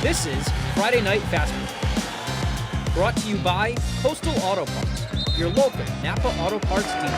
This is Friday Night FastBreak, brought to you by Coastal Auto Parts, your local Napa Auto Parts dealer.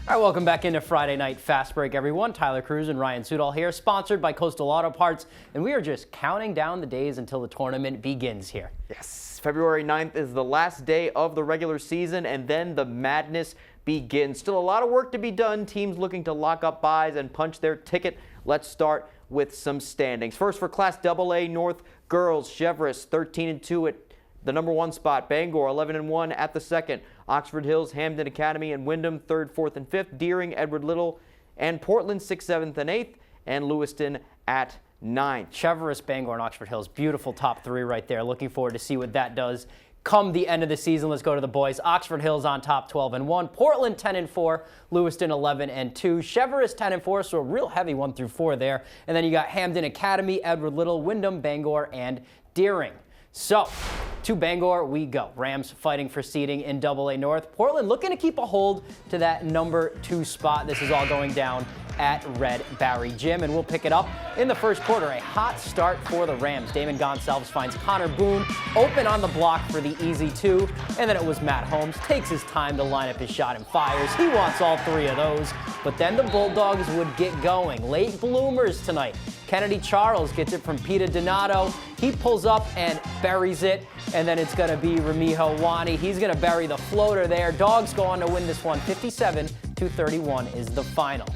All right, welcome back into Friday Night FastBreak, everyone. Tyler Cruz and Ryan Sudol here, sponsored by Coastal Auto Parts, and we are just counting down the days until the tournament begins here. Yes, February 9th is the last day of the regular season, and then the madness begins. Still a lot of work to be done. Teams looking to lock up buys and punch their ticket. Let's start with some standings. First, for Class AA North girls, Cheverus 13-2 at the number 1 spot. Bangor 11-1 at the second. Oxford Hills, Hamden Academy, and Wyndham 3rd, 4th, and 5th. Deering, Edward Little, and Portland 6th, 7th, and 8th. And Lewiston at 9th. Cheverus, Bangor, and Oxford Hills. Beautiful top 3 right there. Looking forward to see what that does come the end of the season. Let's go to the boys. Oxford Hills on top, 12-1. Portland 10-4. Lewiston 11-2. Cheverus 10-4. So a real heavy 1 through 4 there. And then you got Hamden Academy, Edward Little, Wyndham, Bangor, and Deering. So, to Bangor we go. Rams fighting for seeding in AA North. Portland looking to keep a hold to that number 2 spot. This is all going down at Red Barry Gym, and we'll pick it up in the first quarter. A hot start for the Rams. Damon Gonsalves finds Connor Boone open on the block for the easy 2, and then it was Matt Holmes. Takes his time to line up his shot and fires. He wants all 3 of those, but then the Bulldogs would get going. Late bloomers tonight. Kennedy Charles gets it from Peter Donato. He pulls up and buries it, and then it's going to be Ramijo Wani. He's going to bury the floater there. Dogs go on to win this one. 57-31 is the final.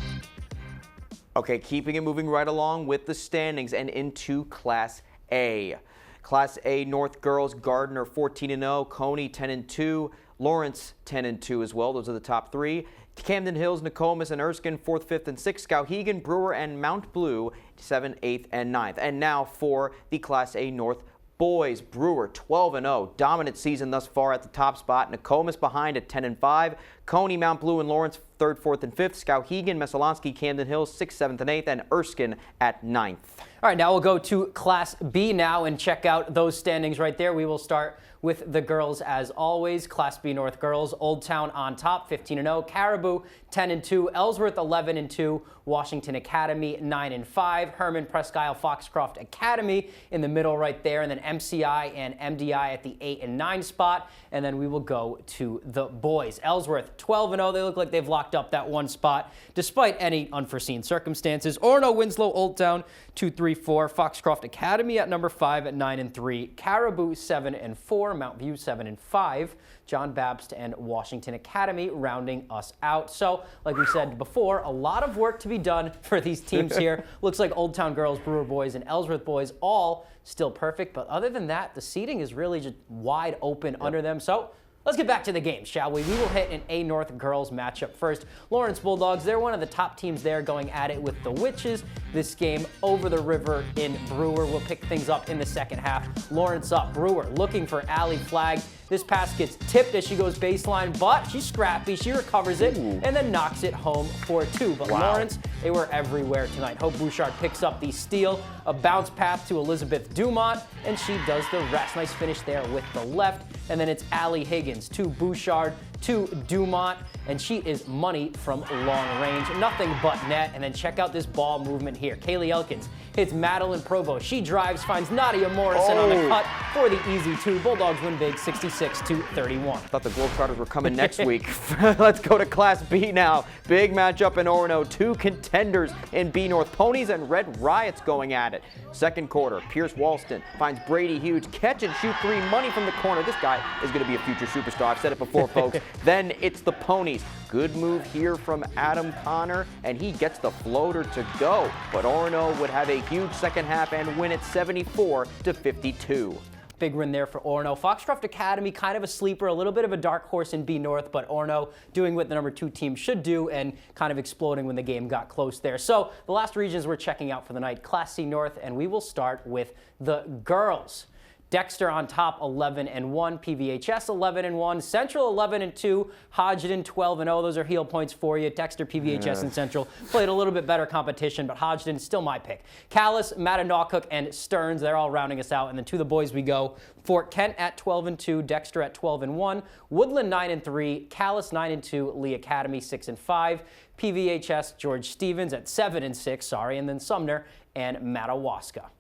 Okay, keeping it moving right along with the standings and into Class A. Class A North girls, Gardner 14-0, Coney 10-2, Lawrence 10-2 as well. Those are the top 3. Camden Hills, Nokomis, and Erskine 4th, 5th, and 6th. Skowhegan, Brewer, and Mount Blue 7th, 8th, and 9th. And now for the Class A North boys. Brewer 12-0, dominant season thus far at the top spot. Nokomis behind at 10-5. Coney, Mount Blue, and Lawrence 3rd, 4th, and 5th. Skowhegan, Messalonsky, Camden Hills 6th, 7th, and 8th, and Erskine at 9th. All right, now we'll go to Class B now and check out those standings right there. We will start with the girls as always. Class B North girls, Old Town on top, 15-0. Caribou 10-2. Ellsworth 11-2. Washington Academy 9-5. Herman, Presque Isle, Foxcroft Academy in the middle right there, and then MCI and MDI at the 8 and 9 spot. And then we will go to the boys. Ellsworth 12-0. They look like they've locked up that 1 spot despite any unforeseen circumstances. Orono, Winslow, Old Town 2-3-4. Foxcroft Academy at number 5 at 9-3. Caribou 7-4. Mount View 7-5. John Babst and Washington Academy rounding us out. So, like we said before, a lot of work to be done for these teams here. Looks like Old Town girls, Brewer boys, and Ellsworth boys all still perfect. But other than that, the seating is really just wide open under them. So, let's get back to the game, shall we? We will hit an A North girls matchup first. Lawrence Bulldogs, they're one of the top teams there going at it with the Witches. This game over the river in Brewer. We'll pick things up in the second half. Lawrence up. Brewer looking for Allie Flagg. This pass gets tipped as she goes baseline, but she's scrappy. She recovers it and then knocks it home for 2. But Lawrence, they were everywhere tonight. Hope Bouchard picks up the steal. A bounce pass to Elizabeth Dumont, and she does the rest. Nice finish there with the left. And then it's Allie Higgins to Bouchard to Dumont, and she is money from long range. Nothing but net. And then check out this ball movement here. Kaylee Elkins hits Madeline Provost. She drives, finds Nadia Morrison on the cut for the easy 2. Bulldogs win big, 66-31. Thought the Globetrotters were coming next week. Let's go to Class B now. Big matchup in Orono. 2 contenders in B North. Ponies and Red Riots going at it. Second quarter, Pierce Walston finds Brady Hughes. Catch and shoot 3, money from the corner. This guy is going to be a future superstar. I've said it before, folks. Then it's the Ponies. Good move here from Adam Connor, and he gets the floater to go. But Orono would have a huge second half and win it 74-52. Big win there for Orono. Foxcroft Academy, kind of a sleeper, a little bit of a dark horse in B North, but Orono doing what the number 2 team should do and kind of exploding when the game got close there. So the last regions we're checking out for the night, Class C North, and we will start with the girls. Dexter on top, 11-1. PVHS 11-1. Central 11-2. Hodgdon 12-0. Those are heel points for you. Dexter, PVHS, and Central played a little bit better competition, but Hodgdon still my pick. Callis, Mattanocook, and Stearns, they're all rounding us out. And then to the boys we go. Fort Kent at 12-2. Dexter at 12-1. Woodland 9-3. Callis 9-2. Lee Academy 6-5. PVHS George Stevens at 7 and 6, and then Sumner and Madawaska.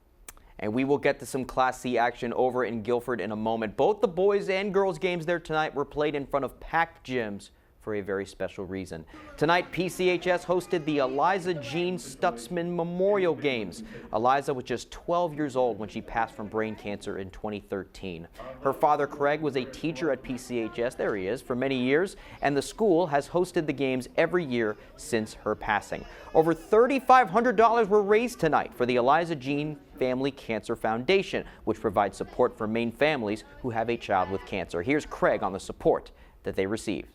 And we will get to some Class C action over in Guilford in a moment. Both the boys and girls games there tonight were played in front of packed gyms for a very special reason. Tonight, PCHS hosted the Eliza Jean Stutzman Memorial Games. Eliza was just 12 years old when she passed from brain cancer in 2013. Her father, Craig, was a teacher at PCHS, there he is, for many years, and the school has hosted the games every year since her passing. Over $3,500 were raised tonight for the Eliza Jean Family Cancer Foundation, which provides support for Maine families who have a child with cancer. Here's Craig on the support that they received.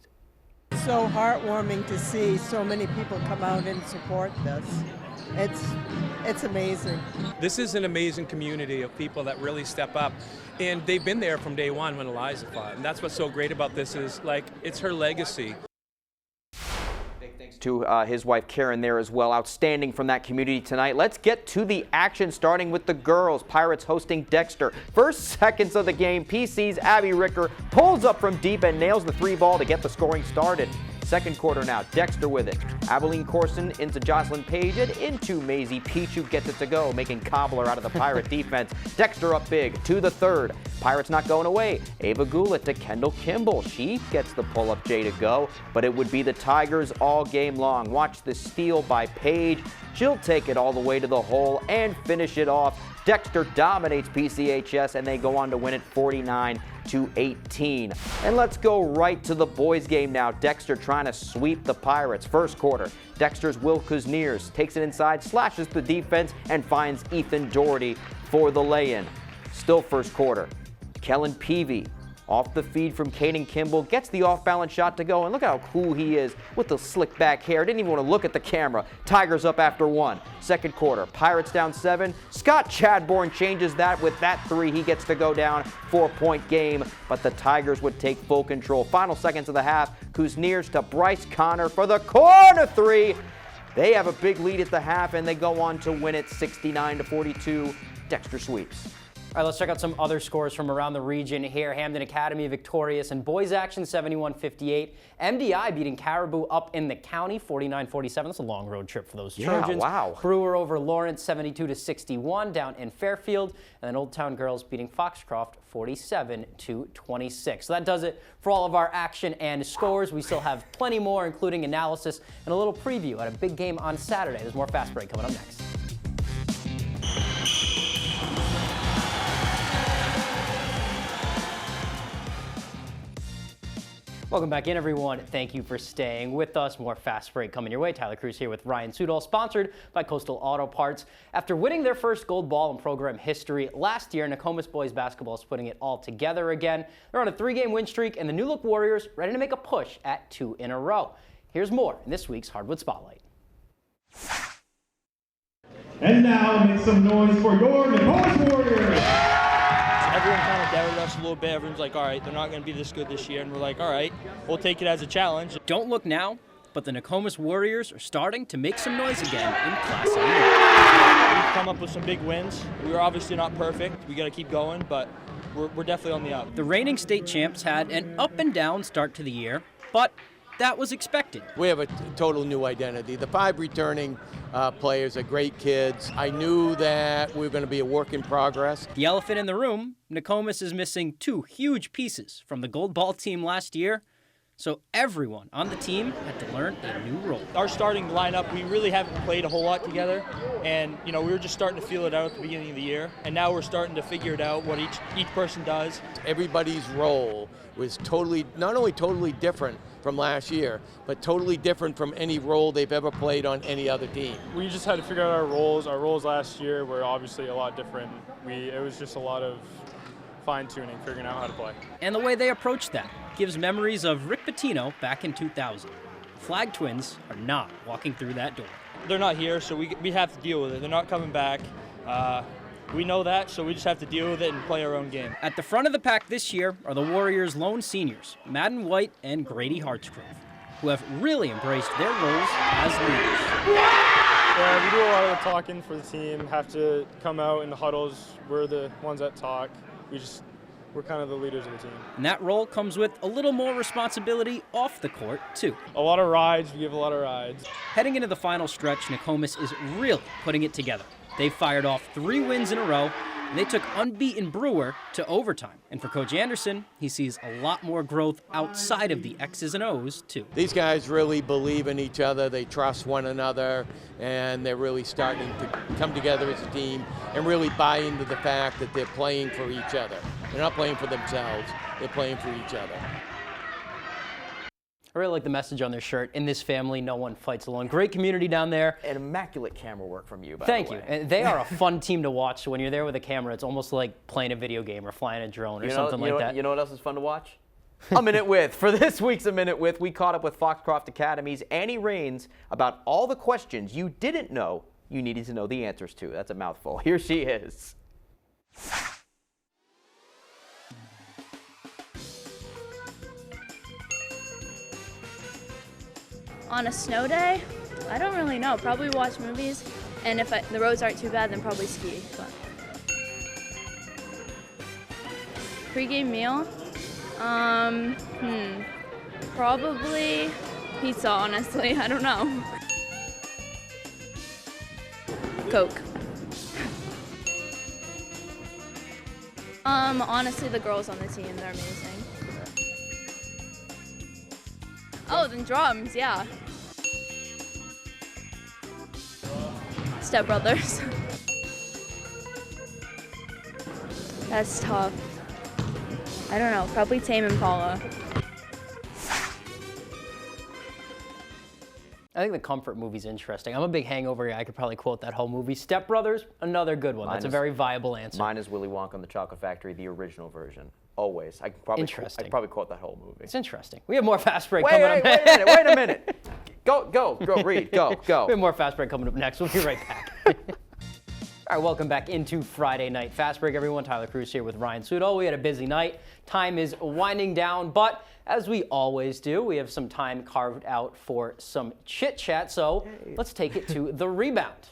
So heartwarming to see so many people come out and support this. It's amazing. This is an amazing community of people that really step up, and they've been there from day one when Eliza fought, and that's what's so great about this is, like, it's her legacy. Big thanks to his wife Karen there as well. Outstanding from that community tonight. Let's get to the action, starting with the girls. Pirates hosting Dexter. First seconds of the game, PC's Abby Ricker pulls up from deep and nails the 3-ball to get the scoring started. Second quarter now, Dexter with it. Abilene Corson into Jocelyn Page and into Maisie Peach, who gets it to go, making cobbler out of the Pirate defense. Dexter up big to the third. Pirates not going away. Ava Goulet to Kendall Kimball. She gets the pull-up J to go, but it would be the Tigers all game long. Watch the steal by Page. She'll take it all the way to the hole and finish it off. Dexter dominates PCHS, and they go on to win it 49-18. And let's go right to the boys game now. Dexter trying to sweep the Pirates. First quarter, Dexter's Will Kuzniers takes it inside, slashes the defense, and finds Ethan Doherty for the lay-in. Still first quarter, Kellen Peavy off the feed from Caden Kimball, gets the off-balance shot to go, and look how cool he is with the slick back hair. Didn't even want to look at the camera. Tigers up after 1. Second quarter, Pirates down 7. Scott Chadbourne changes that with that 3. He gets to go down, 4-point game, but the Tigers would take full control. Final seconds of the half, Kuzniers to Bryce Connor for the corner 3. They have a big lead at the half, and they go on to win it 69-42. Dexter sweeps. All right, let's check out some other scores from around the region here. Hamden Academy victorious in boys action 71-58. MDI beating Caribou up in the county 49-47. That's a long road trip for those Trojans. Wow. Brewer over Lawrence 72-61 down in Fairfield. And then Old Town Girls beating Foxcroft 47-26. So that does it for all of our action and scores. We still have plenty more, including analysis and a little preview at a big game on Saturday. There's more Fast Break coming up next. Welcome back in, everyone. Thank you for staying with us. More Fast Break coming your way. Tyler Cruz here with Ryan Sudol, sponsored by Coastal Auto Parts. After winning their first gold ball in program history last year, Nokomis boys basketball is putting it all together again. They're on a 3-game win streak, and the New Look Warriors ready to make a push at 2 in a row. Here's more in this week's Hardwood Spotlight. And now make some noise for your Nokomis Warriors. Everyone kind of doubted us a little bit. Everyone's like, all right, they're not going to be this good this year. And we're like, all right, we'll take it as a challenge. Don't look now, but the Nokomis Warriors are starting to make some noise again in Class A. We've come up with some big wins. We were obviously not perfect. We got to keep going, but we're definitely on the up. The reigning state champs had an up and down start to the year, but that was expected. We have a total new identity. The 5 returning players are great kids. I knew that we were going to be a work in progress. The elephant in the room, Nokomis is missing 2 huge pieces from the gold ball team last year, so everyone on the team had to learn a new role. Our starting lineup, we really haven't played a whole lot together, and we were just starting to feel it out at the beginning of the year, and now we're starting to figure it out, what each person does. Everybody's role was not only totally different from last year, but totally different from any role they've ever played on any other team. We just had to figure out our roles. Our roles last year were obviously a lot different. It was just a lot of fine-tuning, figuring out how to play. And the way they approached that gives memories of Rick Pitino back in 2000. Flag Twins are not walking through that door. They're not here, so we have to deal with it. They're not coming back. We know that, so we just have to deal with it and play our own game. At the front of the pack this year are the Warriors' lone seniors, Madden White and Grady Hartsgrove, who have really embraced their roles as leaders. Yeah, we do a lot of the talking for the team, have to come out in the huddles. We're the ones that talk. We just we're kind of the leaders of the team. And that role comes with a little more responsibility off the court, too. A lot of rides, we give a lot of rides. Heading into the final stretch, Nokomis is really putting it together. They fired off 3 wins in a row, and they took unbeaten Brewer to overtime. And for Coach Anderson, he sees a lot more growth outside of the X's and O's, too. These guys really believe in each other, they trust one another, and they're really starting to come together as a team and really buy into the fact that they're playing for each other. They're not playing for themselves, they're playing for each other. I really like the message on their shirt. In this family, no one fights alone. Great community down there. And immaculate camera work from you, by Thank the you. way. And they are a fun team to watch. So when you're there with a camera, it's almost like playing a video game or flying a drone or something like that. You know what else is fun to watch? A Minute With. For this week's A Minute With, we caught up with Foxcroft Academy's Annie Rains about all the questions you didn't know you needed to know the answers to. That's a mouthful. Here she is. On a snow day, I don't really know. Probably watch movies, and if the roads aren't too bad, then probably ski. But pre-game meal, probably pizza. Honestly, I don't know. Coke. Honestly, the girls on the team, they're amazing. Oh, then drums, yeah. Step Brothers. That's tough. I don't know, probably Tame Impala. I think the comfort movie's interesting. I'm a big Hangover guy. I could probably quote that whole movie. Step Brothers, another good one. That's a very viable answer. Mine is Willy Wonka and the Chocolate Factory, the original version. Always. I could probably quote that whole movie. It's interesting. We have more Fast Break coming up. Wait a minute. Go, Reed, go. We have more Fast Break coming up next. We'll be right back. All right, welcome back into Friday Night Fast Break, everyone. Tyler Cruz here with Ryan Sudol. We had a busy night. Time is winding down, but as we always do, we have some time carved out for some chit-chat, so let's take it to the rebound.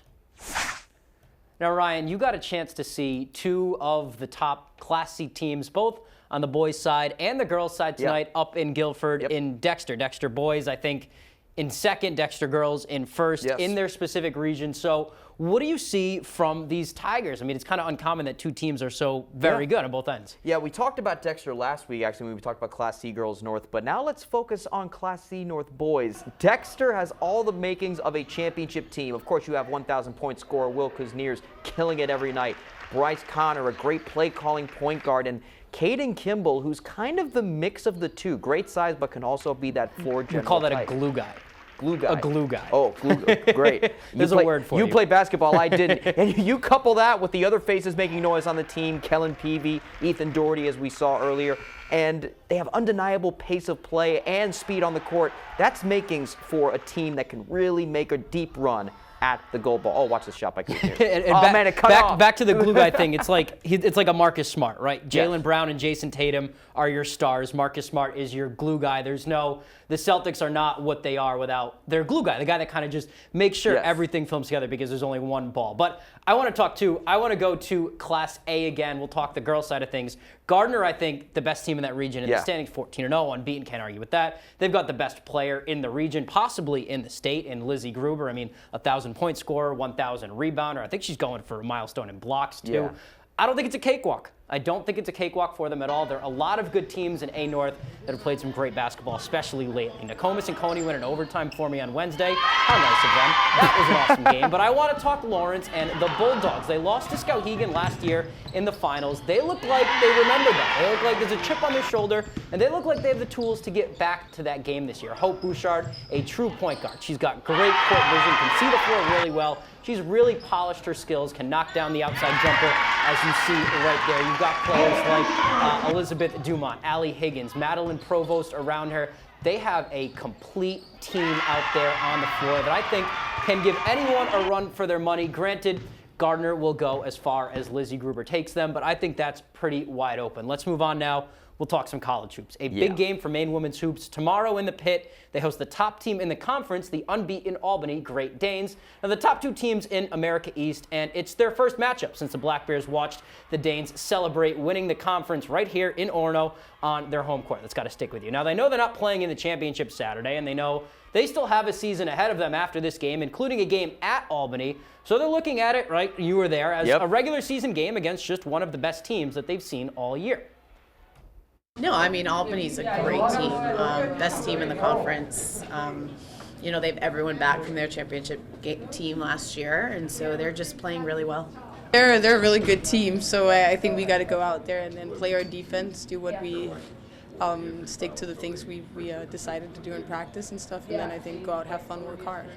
Now, Ryan, you got a chance to see 2 of the top Class C teams, both on the boys' side and the girls' side tonight, up in Guilford in Dexter. Dexter boys, I think, in second, Dexter girls in first in their specific region. So what do you see from these Tigers? I mean, it's kind of uncommon that 2 teams are so very good on both ends. Yeah, we talked about Dexter last week, actually, when we talked about Class C girls North, but now let's focus on Class C North boys. Dexter has all the makings of a championship team. Of course, you have 1,000-point scorer Will Kuzniers killing it every night. Bryce Connor, a great play-calling point guard, and Caden Kimball, who's kind of the mix of the two. Great size, but can also be that floor general. We call that type. a glue guy. Glue guy. A glue guy. Oh, glue guy. Great. There's a word for you. You play basketball, I didn't. And you couple that with the other faces making noise on the team, Kellen Peavy, Ethan Doherty, as we saw earlier, and they have undeniable pace of play and speed on the court. That's makings for a team that can really make a deep run at the goal ball. Oh, watch this shot by Kuzniers. Back to the glue guy thing. It's like a Marcus Smart, right? Jaylen Brown and Jason Tatum are your stars. Marcus Smart is your glue guy. The Celtics are not what they are without their glue guy, the guy that kind of just makes sure everything films together because there's only one ball. But I want to go to Class A again. We'll talk the girls' side of things. Gardner, I think, the best team in that region in the standings, 14-0, unbeaten, can't argue with that. They've got the best player in the region, possibly in the state, in Lizzie Gruber. I mean, 1,000-point scorer, 1,000 rebounder. I think she's going for a milestone in blocks, too. Yeah. I don't think it's a cakewalk. I don't think it's a cakewalk for them at all. There are a lot of good teams in A North that have played some great basketball, especially lately. Nokomis and Coney went in overtime for me on Wednesday. How nice of them. That was an awesome game. But I want to talk Lawrence and the Bulldogs. They lost to Skowhegan last year in the finals. They look like they remember that. They look like there's a chip on their shoulder, and they look like they have the tools to get back to that game this year. Hope Bouchard, a true point guard. She's got great court vision, can see the floor really well. She's really polished her skills, can knock down the outside jumper, as you see right there. You've got players like Elizabeth Dumont, Allie Higgins, Madeline Provost around her. They have a complete team out there on the floor that I think can give anyone a run for their money. Granted, Gardner will go as far as Lizzie Gruber takes them, but I think that's pretty wide open. Let's move on now we'll talk some college hoops. A big game for Maine women's hoops tomorrow in the pit. They host the top team in the conference, the unbeaten Albany Great Danes. Now, the top two teams in America East, and it's their first matchup since the Black Bears watched the Danes celebrate winning the conference right here in Orono on their home court. That's got to stick with you. Now, they know they're not playing in the championship Saturday, and they know they still have a season ahead of them after this game, including a game at Albany. So they're looking at it, right, you were there, as a regular season game against just one of the best teams that they've seen all year. No, I mean, Albany's a great team, best team in the conference. You know, they have everyone back from their championship team last year, and so they're just playing really well. They're a really good team, so I think we got to go out there and then play our defense, do what we stick to the things we decided to do in practice and stuff, and then I think go out, have fun, work hard.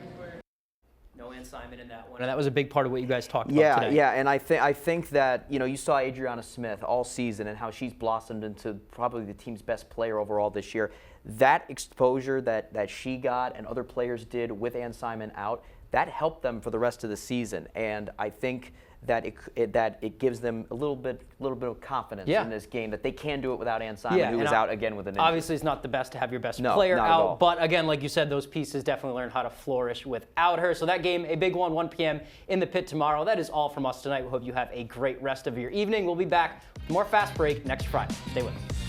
No Ann Simon in that one. And that was a big part of what you guys talked about today. Yeah, and I think that, you know, you saw Adriana Smith all season and how she's blossomed into probably the team's best player overall this year. That exposure that she got and other players did with Ann Simon out, that helped them for the rest of the season. And I think that it gives them a little bit of confidence in this game that they can do it without Ann Simon, who was out again with an injury. Obviously, it's not the best to have your best player out, but again, like you said, those pieces definitely learn how to flourish without her. So that game, a big one, 1 p.m. in the pit tomorrow. That is all from us tonight. We hope you have a great rest of your evening. We'll be back with more Fast Break next Friday. Stay with us.